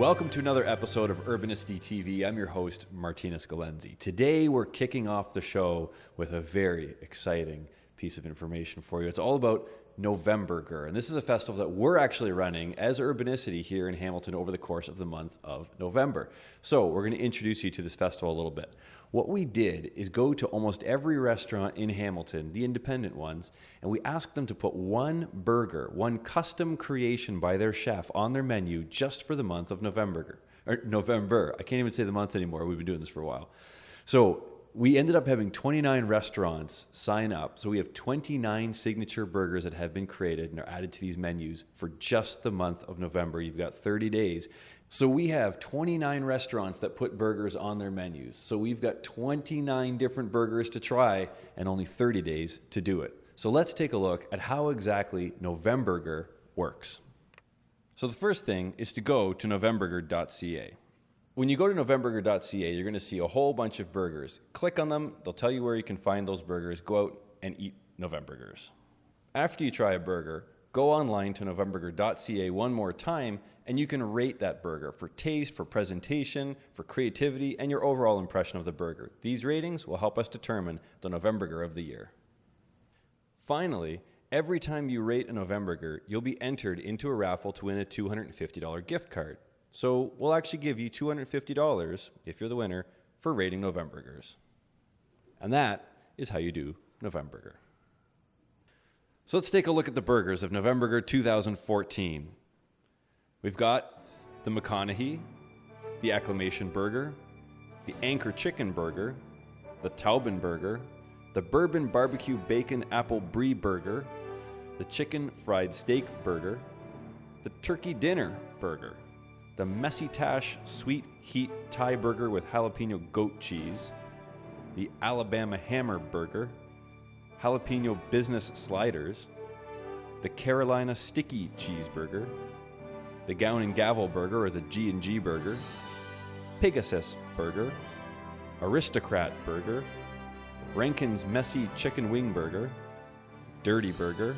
Welcome to another episode of Urbanicity TV. I'm your host, Martina Scalenzi. Today, we're kicking off the show with a very exciting piece of information for you. It's all about Novemberger, and this is a festival that we're actually running as Urbanicity here in Hamilton over the course of the month of November. So we're going to introduce you to this festival a little bit. What we did is go to almost every restaurant in Hamilton, the independent ones, and we asked them to put one burger, one custom creation by their chef on their menu just for the month of November. I can't even say the month anymore. We've been doing this for a while. So we ended up having 29 restaurants sign up. So we have 29 signature burgers that have been created and are added to these menus for just the month of November. You've got 30 days. So we have 29 restaurants that put burgers on their menus. So we've got 29 different burgers to try and only 30 days to do it. So let's take a look at how exactly Novemberger works. So the first thing is to go to novemberger.ca. When you go to novemberger.ca, you're going to see a whole bunch of burgers. Click on them. They'll tell you where you can find those burgers. Go out and eat Novembergers. After you try a burger, go online to novemberger.ca one more time, and you can rate that burger for taste, for presentation, for creativity, and your overall impression of the burger. These ratings will help us determine the Novemberger of the year. Finally, every time you rate a Novemberger, you'll be entered into a raffle to win a $250 gift card. So we'll actually give you $250, if you're the winner, for rating Novembergers. And that is how you do Novemberger. So let's take a look at the burgers of Novemberger 2014. We've got the McConaughey, the Acclamation Burger, the Anchor Chicken Burger, the Taubin Burger, the Bourbon Barbecue Bacon Apple Brie Burger, the Chicken Fried Steak Burger, the Turkey Dinner Burger, the Messy Tash Sweet Heat Thai Burger with jalapeno goat cheese, the Alabama Hammer Burger, jalapeno business sliders, the Carolina Sticky Cheeseburger, the Gown and Gavel Burger or the G&G Burger, Pegasus Burger, Aristocrat Burger, Rankin's Messy Chicken Wing Burger, Dirty Burger,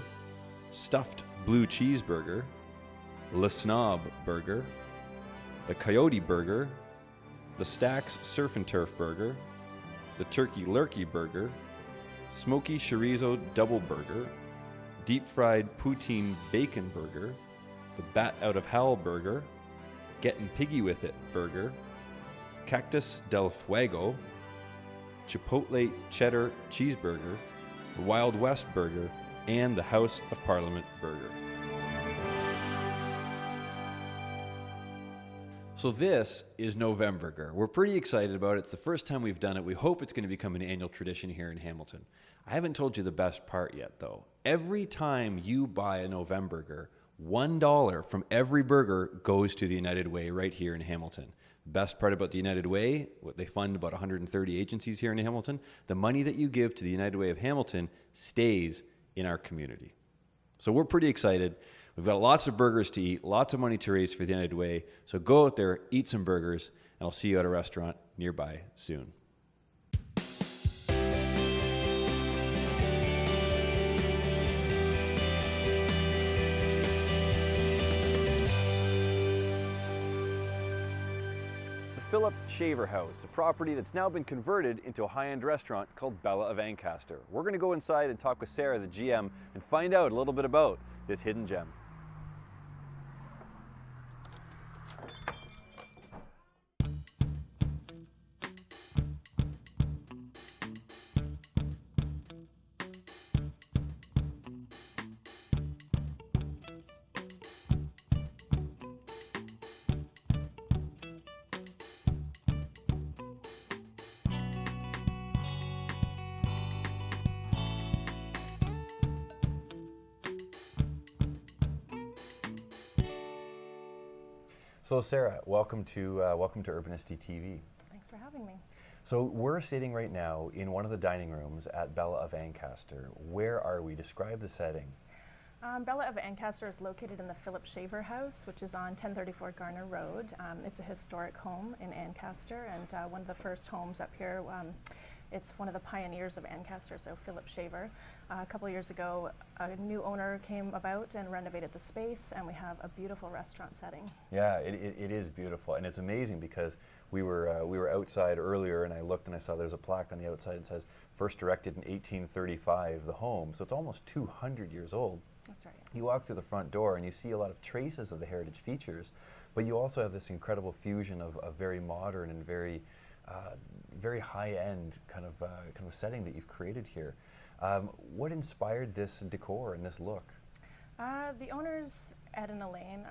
Stuffed Blue Cheeseburger, Le Snob Burger, the Coyote Burger, the Stax Surf and Turf Burger, the Turkey Lurkey Burger, Smoky Chorizo Double Burger, Deep Fried Poutine Bacon Burger, the Bat Out of Hell Burger, Gettin' Piggy With It Burger, Cactus del Fuego, Chipotle Cheddar Cheeseburger, the Wild West Burger, and the House of Parliament Burger. So this is Novemberger. We're pretty excited about it. It's the first time we've done it. We hope it's going to become an annual tradition here in Hamilton. I haven't told you the best part yet, though. Every time you buy a Novemberger, $1 from every burger goes to the United Way right here in Hamilton. The best part about the United Way, they fund about 130 agencies here in Hamilton. The money that you give to the United Way of Hamilton stays in our community. So we're pretty excited. We've got lots of burgers to eat, lots of money to raise for the United Way. So go out there, eat some burgers, and I'll see you at a restaurant nearby soon. Philip Shaver House, a property that's now been converted into a high-end restaurant called Bella of Ancaster. We're going to go inside and talk with Sarah, the GM, and find out a little bit about this hidden gem. So Sarah, welcome to Urbanicity TV. Thanks for having me. So we're sitting right now in one of the dining rooms at Bella of Ancaster. Where are we? Describe the setting. Bella of Ancaster is located in the Philip Shaver House, which is on 1034 Garner Road. It's a historic home in Ancaster and one of the first homes up here it's one of the pioneers of Ancaster, so Philip Shaver. A couple of years ago, a new owner came about and renovated the space, and we have a beautiful restaurant setting. Yeah, it is beautiful, and it's amazing because we were outside earlier, and I looked and I saw there's a plaque on the outside that says first erected in 1835, the home. So it's almost 200 years old. That's right. You walk through the front door and you see a lot of traces of the heritage features, but you also have this incredible fusion of very modern and very high-end kind of setting that you've created here. What inspired this decor and this look? The owners, Ed and Elaine,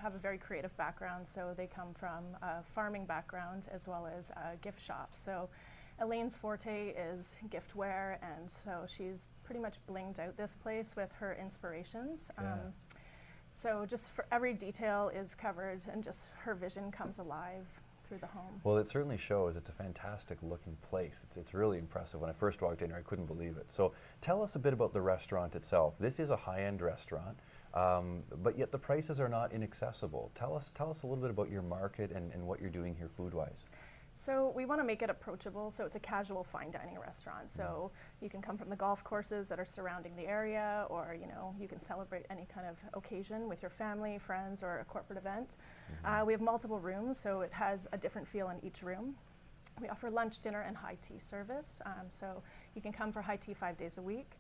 have a very creative background, so they come from a farming background as well as a gift shop. So Elaine's forte is giftware, and so she's pretty much blinged out this place with her inspirations. Yeah. So just for every detail is covered, and just her vision comes alive through the home. Well, it certainly shows. It's a fantastic looking place. It's really impressive. When I first walked in here, I couldn't believe it. So tell us a bit about the restaurant itself. This is a high-end restaurant, but yet the prices are not inaccessible. Tell us a little bit about your market and what you're doing here food-wise. So we want to make it approachable, so it's a casual fine dining restaurant. So you can come from the golf courses that are surrounding the area, or you can celebrate any kind of occasion with your family, friends, or a corporate event. We have multiple rooms, so it has a different feel in each room. We offer lunch, dinner, and high tea service. So you can come for high tea 5 days a week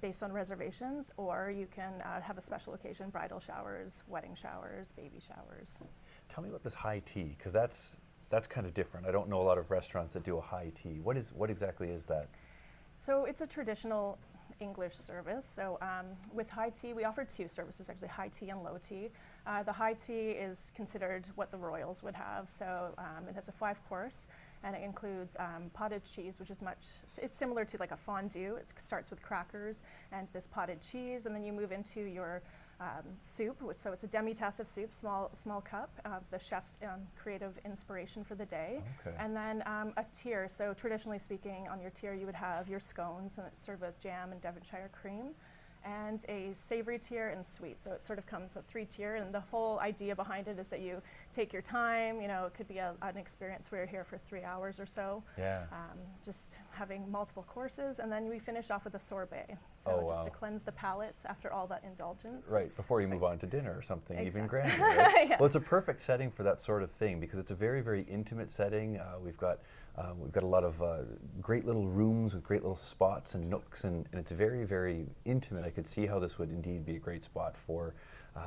based on reservations, or you can have a special occasion, bridal showers, wedding showers, baby showers. Tell me about this high tea, because that's kind of different. I don't know a lot of restaurants that do a high tea. What exactly is that? So it's a traditional English service. So with high tea, we offer two services actually, high tea and low tea. The high tea is considered what the royals would have. So it has a 5-course, and it includes potted cheese, which is it's similar to like a fondue. It starts with crackers and this potted cheese, and then you move into your soup, so it's a demi-tasse of soup, small cup of the chef's creative inspiration for the day. Okay. And then a tier, so traditionally speaking, on your tier you would have your scones, and it's served with jam and Devonshire cream, and a savory tier and sweet. So it sort of comes a 3-tier, and the whole idea behind it is that you take your time. It could be an experience where you're here for 3 hours or so. Yeah. Just having multiple courses, and then we finish off with a sorbet. So just to cleanse the palate after all that indulgence. Right, before you move on to dinner or something even Exactly. grander, right? Yeah. Well, it's a perfect setting for that sort of thing because it's a very, very intimate setting. We've got a lot of great little rooms with great little spots and nooks, and it's very, very intimate. I could see how this would indeed be a great spot for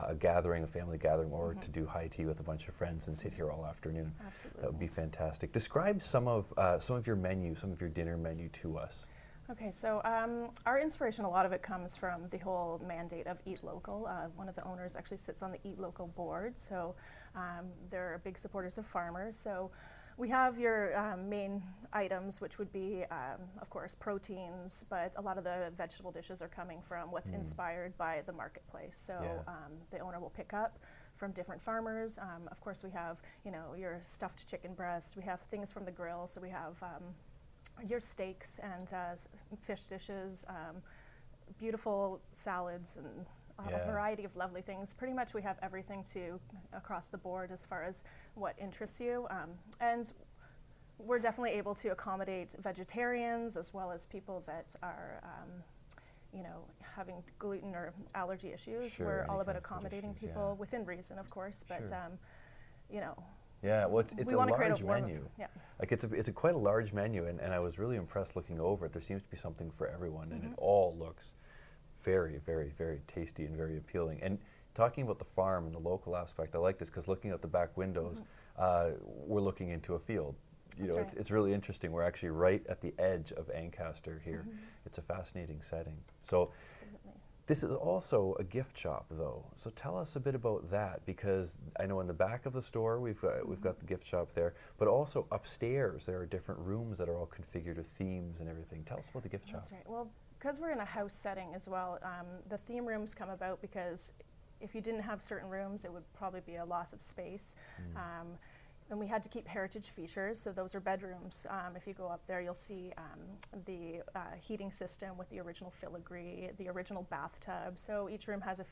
a gathering, a family gathering, or to do high tea with a bunch of friends and sit here all afternoon. Absolutely. That would be fantastic. Describe some of your menu, some of your dinner menu to us. Okay, so our inspiration, a lot of it comes from the whole mandate of Eat Local. One of the owners actually sits on the Eat Local board, so they're big supporters of farmers. So we have your main items, which would be, of course, proteins, but a lot of the vegetable dishes are coming from what's inspired by the marketplace. So the owner will pick up from different farmers. Of course, we have, your stuffed chicken breast. We have things from the grill, so we have your steaks and fish dishes, beautiful salads, and a variety of lovely things. Pretty much we have everything across the board as far as what interests you. And we're definitely able to accommodate vegetarians as well as people that are having gluten or allergy issues. Sure, we're all any about kind of food accommodating issues, people within reason, of course, but Sure. Yeah, well, it's we a want to create large a warm, menu. yeah. Like it's quite a large menu, and I was really impressed looking over it. There seems to be something for everyone, and it all looks very, very, very tasty and very appealing. And talking about the farm and the local aspect, I like this because looking out the back windows, we're looking into a field. That's right. It's really interesting. We're actually right at the edge of Ancaster here. It's a fascinating setting. So. Absolutely. This is also a gift shop, though. So tell us a bit about that, because I know in the back of the store we've got the gift shop there, but also upstairs there are different rooms that are all configured with themes and everything. Tell us about the gift shop. That's right. Well, because we're in a house setting as well, the theme rooms come about because if you didn't have certain rooms, it would probably be a loss of space. And we had to keep heritage features, so those are bedrooms. If you go up there, you'll see the heating system with the original filigree, the original bathtub. So each room has a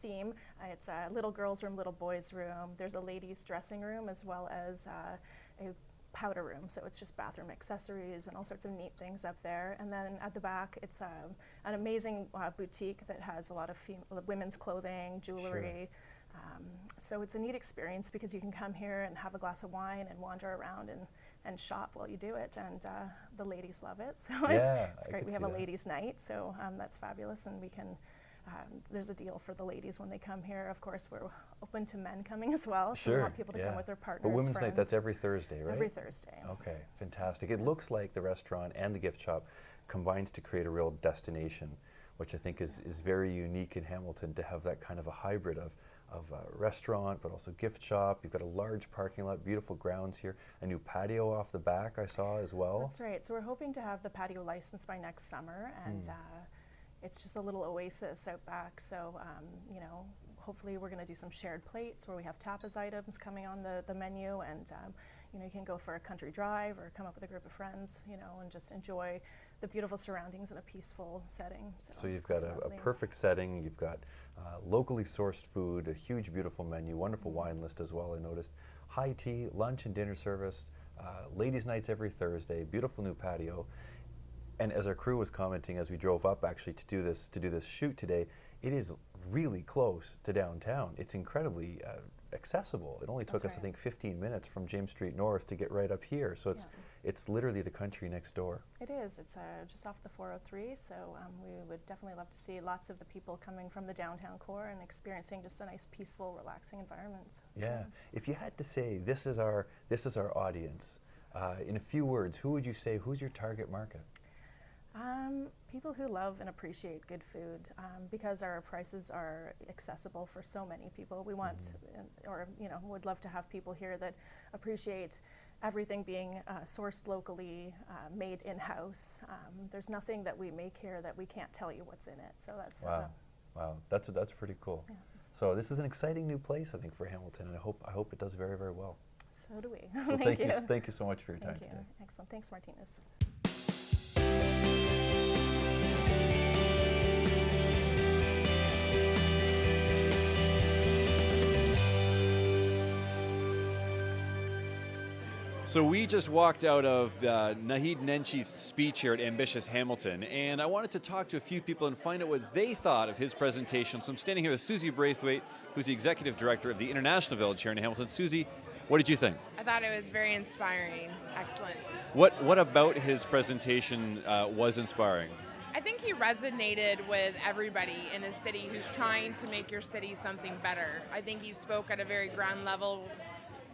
theme. It's a little girl's room, little boy's room. There's a ladies' dressing room as well as a powder room, so it's just bathroom accessories and all sorts of neat things up there. And then at the back, it's an amazing boutique that has a lot of women's clothing, jewelry. So it's a neat experience because you can come here and have a glass of wine and wander around and shop while you do it, and the ladies love it. So it's great. We have a ladies' night, so that's fabulous, and we can. There's a deal for the ladies when they come here. Of course, we're open to men coming as well, so we want people to come with their partners. But Women's friends. Night, that's every Thursday, right? Every Thursday. Okay, fantastic. It looks like the restaurant and the gift shop combines to create a real destination, which I think is very unique in Hamilton, to have that kind of a hybrid of restaurant, but also gift shop. You've got a large parking lot, beautiful grounds here, a new patio off the back I saw as well. That's right. So we're hoping to have the patio licensed by next summer, and it's just a little oasis out back. So, you know, hopefully we're going to do some shared plates where we have tapas items coming on the menu, and you know, you can go for a country drive or come up with a group of friends, you know, and just enjoy the beautiful surroundings in a peaceful setting. So you've got a perfect setting. You've got locally sourced food, a huge, beautiful menu, wonderful wine list as well, I noticed. High tea, lunch and dinner service, ladies' nights every Thursday, beautiful new patio. And as our crew was commenting as we drove up actually to do this shoot today, it is really close to downtown. It's incredibly accessible. It only took us, I think, 15 minutes from James Street North to get right up here. So it's literally the country next door. It is. It's just off the 403. So we would definitely love to see lots of the people coming from the downtown core and experiencing just a nice, peaceful, relaxing environment. Yeah. If you had to say this is our audience, in a few words, who would you say, who's your target market? People who love and appreciate good food, because our prices are accessible for so many people. We want, or you know, would love to have people here that appreciate everything being sourced locally, made in-house. There's nothing that we make here that we can't tell you what's in it. So that's wow, that's pretty cool. Yeah. So this is an exciting new place, I think, for Hamilton, and I hope it does very, very well. So do we. So thank you so much for your time today. Excellent. Thanks, Martinez. So we just walked out of Naheed Nenshi's speech here at Ambitious Hamilton, and I wanted to talk to a few people and find out what they thought of his presentation. So I'm standing here with Susie Braithwaite, who's the Executive Director of the International Village here in Hamilton. Susie, what did you think? I thought it was very inspiring. Excellent. What about his presentation was inspiring? I think he resonated with everybody in a city who's trying to make your city something better. I think he spoke at a very ground level,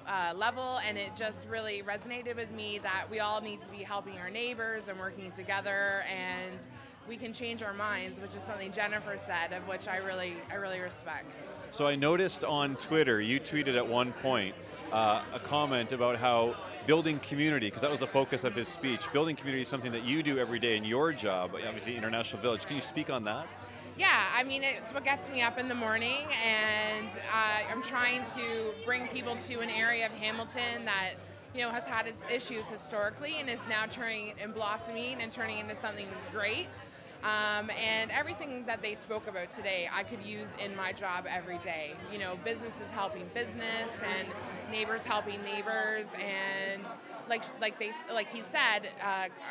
and it just really resonated with me that we all need to be helping our neighbors and working together, and we can change our minds, which is something Jennifer said, of which I really respect. So I noticed on Twitter, you tweeted at one point a comment about how building community, because that was the focus of his speech, building community is something that you do every day in your job, obviously International Village. Can you speak on that? Yeah, I mean, it's what gets me up in the morning, and I'm trying to bring people to an area of Hamilton that, you know, has had its issues historically and is now turning and blossoming and turning into something great. And everything that they spoke about today, I could use in my job every day. You know, businesses helping business and neighbors helping neighbors, and like he said,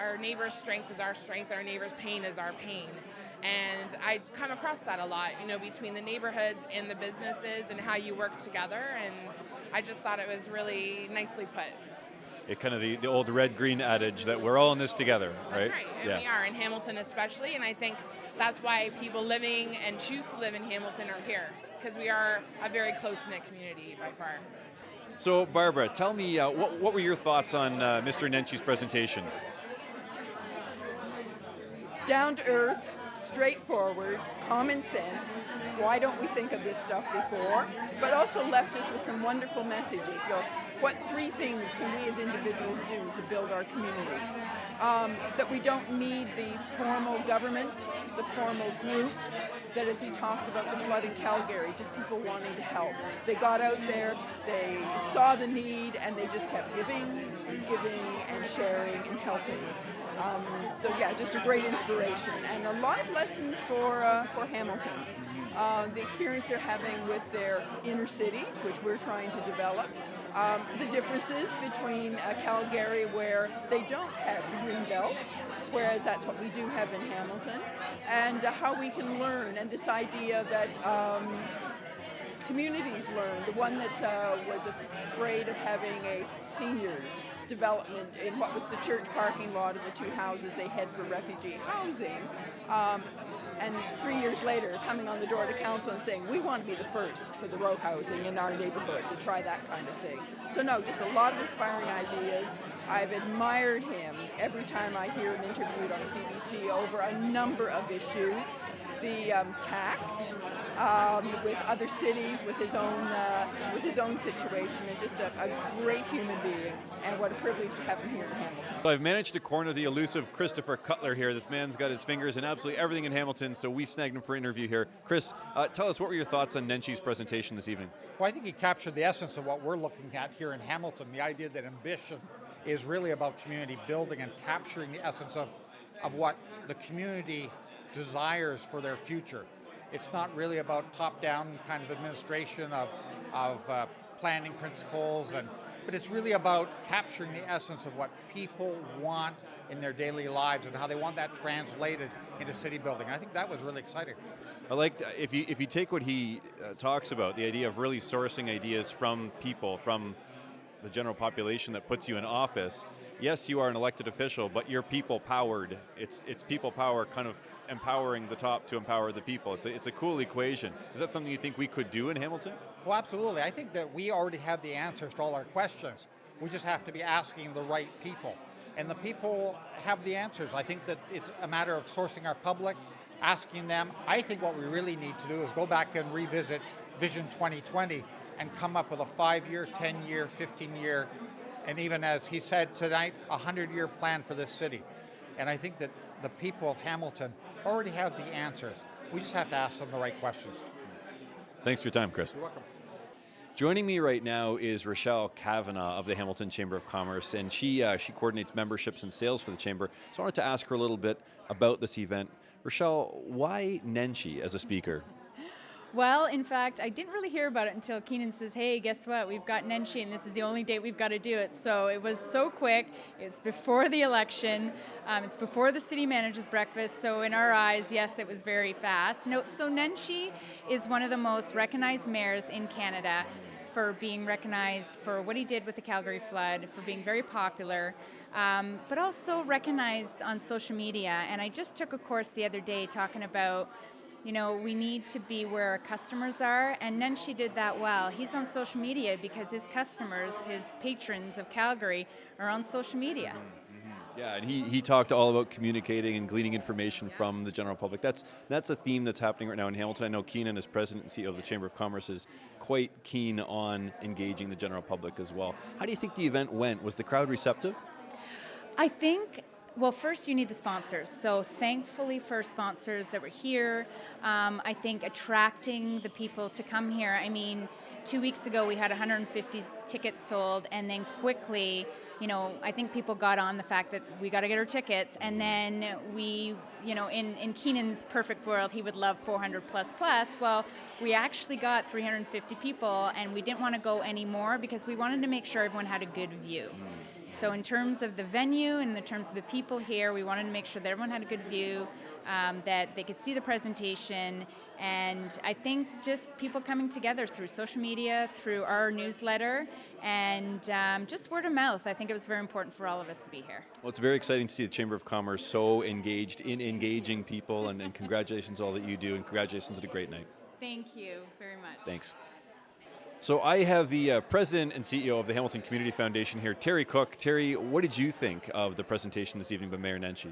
our neighbor's strength is our strength, our neighbor's pain is our pain. And I come across that a lot, you know, between the neighborhoods and the businesses and how you work together. And I just thought it was really nicely put. It kind of the old red-green adage that we're all in this together, right? That's right, and we are in Hamilton especially, and I think that's why people living and choose to live in Hamilton are here, because we are a very close-knit community by far. So, Barbara, tell me, what were your thoughts on Mr. Nenchi's presentation? Down to earth, straightforward, common sense. Why don't we think of this stuff before? But also left us with some wonderful messages. You know, what 3 things can we as individuals do to build our communities? That we don't need the formal government, the formal groups, that as he talked about the flood in Calgary, just people wanting to help. They got out there, they saw the need, and they just kept giving and sharing and helping. So yeah, just a great inspiration and a lot of lessons for Hamilton. The experience they're having with their inner city, which we're trying to develop, the differences between Calgary, where they don't have the green belt, whereas that's what we do have in Hamilton, and how we can learn, and this idea that communities learn. The one that was afraid of having a seniors development in what was the church parking lot and the two houses, they had for refugee housing. And 3 years later, coming on the door to council and saying, we want to be the first for the row housing in our neighborhood to try that kind of thing. So no, just a lot of inspiring ideas. I've admired him every time I hear him interviewed on CBC over a number of issues. The tact with other cities, with his own situation, and just a great human being. And what a privilege to have him here in Hamilton. So I've managed to corner the elusive Christopher Cutler here. This man's got his fingers in absolutely everything in Hamilton, so we snagged him for an interview here. Chris, tell us, what were your thoughts on Nenchi's presentation this evening? Well, I think he captured the essence of what we're looking at here in Hamilton, the idea that ambition is really about community building and capturing the essence of what the community desires for their future. It's not really about top-down kind of administration of planning principles, but it's really about capturing the essence of what people want in their daily lives and how they want that translated into city building. I think that was really exciting. I like if you take what he talks about, the idea of really sourcing ideas from people, from the general population that puts you in office. Yes, you are an elected official, but you're people powered. It's people power, kind of empowering the top to empower the people. It's a cool equation. Is that something you think we could do in Hamilton? Well, absolutely. I think that we already have the answers to all our questions. We just have to be asking the right people. And the people have the answers. I think that it's a matter of sourcing our public, asking them. I think what we really need to do is go back and revisit Vision 2020 and come up with a 5-year, 10-year, 15-year, and even as he said tonight, a 100-year plan for this city. And I think that the people of Hamilton already have the answers. We just have to ask them the right questions. Thanks for your time, Chris. You're welcome. Joining me right now is Rochelle Kavanagh of the Hamilton Chamber of Commerce, and she coordinates memberships and sales for the Chamber. So I wanted to ask her a little bit about this event. Rochelle, why Nenchi as a speaker? Well, in fact, I didn't really hear about it until Keenan says, hey, guess what? We've got Nenchi, and this is the only date we've got to do it. So it was so quick. It's before the election. It's before the city manager's breakfast. So in our eyes, yes, it was very fast. So Nenchi is one of the most recognized mayors in Canada for being recognized for what he did with the Calgary flood, for being very popular, but also recognized on social media. And I just took a course the other day talking about, we need to be where our customers are, and Nenchi did that well. He's on social media because his customers, his patrons of Calgary, are on social media. Yeah, and he talked all about communicating and gleaning information from the general public. That's a theme that's happening right now in Hamilton. I know Keenan, as president and CEO of the Chamber of Commerce, is quite keen on engaging the general public as well. How do you think the event went? Was the crowd receptive? I think, well, first you need the sponsors. So thankfully for sponsors that were here, I think attracting the people to come here. I mean, 2 weeks ago we had 150 tickets sold, and then quickly, I think people got on the fact that we got to get our tickets, and then we, in Keenan's perfect world, he would love 400 plus. Well, we actually got 350 people, and we didn't want to go any more because we wanted to make sure everyone had a good view. So in terms of the venue and in terms of the people here, we wanted to make sure that everyone had a good view, that they could see the presentation, and I think just people coming together through social media, through our newsletter, and just word of mouth. I think it was very important for all of us to be here. Well, it's very exciting to see the Chamber of Commerce so engaged in engaging people, and congratulations on all that you do, and congratulations on a great night. Thank you very much. Thanks. So I have the president and CEO of the Hamilton Community Foundation here, Terry Cook. Terry, what did you think of the presentation this evening by Mayor Nenchi?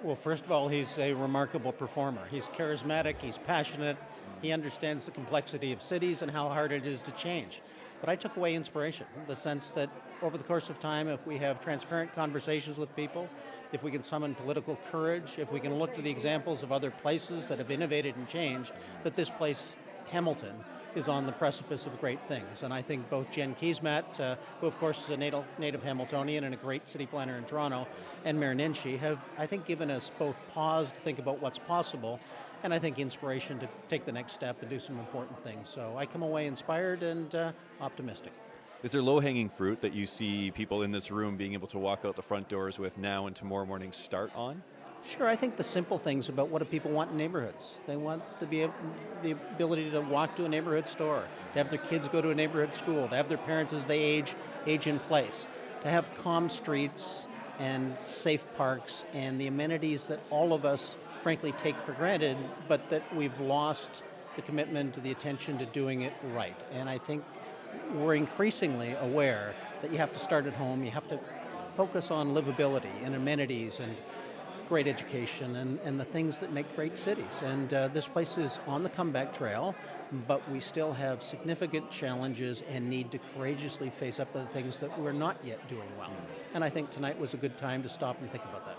Well, first of all, he's a remarkable performer. He's charismatic, he's passionate, he understands the complexity of cities and how hard it is to change. But I took away inspiration, the sense that over the course of time, if we have transparent conversations with people, if we can summon political courage, if we can look to the examples of other places that have innovated and changed, that this place, Hamilton, is on the precipice of great things. And I think both Jen Keesmaat, who of course is a native Hamiltonian and a great city planner in Toronto, and Mayor Nenchi have, I think, given us both pause to think about what's possible, and I think inspiration to take the next step and do some important things. So I come away inspired and optimistic. Is there low-hanging fruit that you see people in this room being able to walk out the front doors with now and tomorrow morning start on? Sure, I think the simple things about what do people want in neighborhoods. They want the ability to walk to a neighborhood store, to have their kids go to a neighborhood school, to have their parents as they age in place, to have calm streets and safe parks and the amenities that all of us frankly take for granted, but that we've lost the commitment to the attention to doing it right. And I think we're increasingly aware that you have to start at home, you have to focus on livability and amenities and great education and the things that make great cities. And this place is on the comeback trail, but we still have significant challenges and need to courageously face up to the things that we're not yet doing well. And I think tonight was a good time to stop and think about that.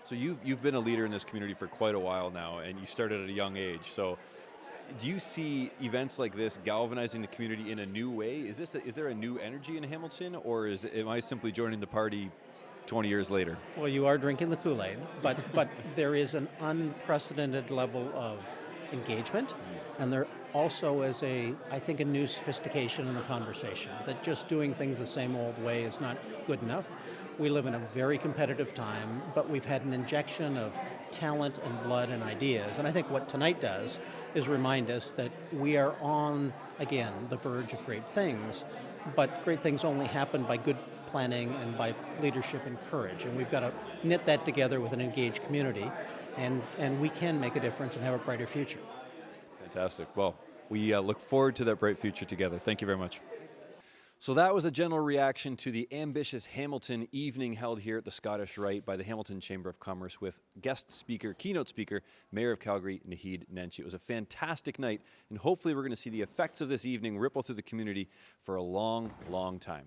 So you've been a leader in this community for quite a while now, and you started at a young age. So do you see events like this galvanizing the community in a new way? Is there a new energy in Hamilton, or am I simply joining the party 20 years later? Well, you are drinking the Kool-Aid, but there is an unprecedented level of engagement, and there also is I think a new sophistication in the conversation, that just doing things the same old way is not good enough. We live in a very competitive time, but we've had an injection of talent and blood and ideas, and I think what tonight does is remind us that we are on, again, the verge of great things, but great things only happen by good planning and by leadership and courage. And we've got to knit that together with an engaged community, and we can make a difference and have a brighter future. Fantastic. Well, we look forward to that bright future together. Thank you very much. So that was a general reaction to the ambitious Hamilton evening held here at the Scottish Rite by the Hamilton Chamber of Commerce with guest speaker, keynote speaker, Mayor of Calgary, Naheed Nenshi. It was a fantastic night, and hopefully we're going to see the effects of this evening ripple through the community for a long, long time.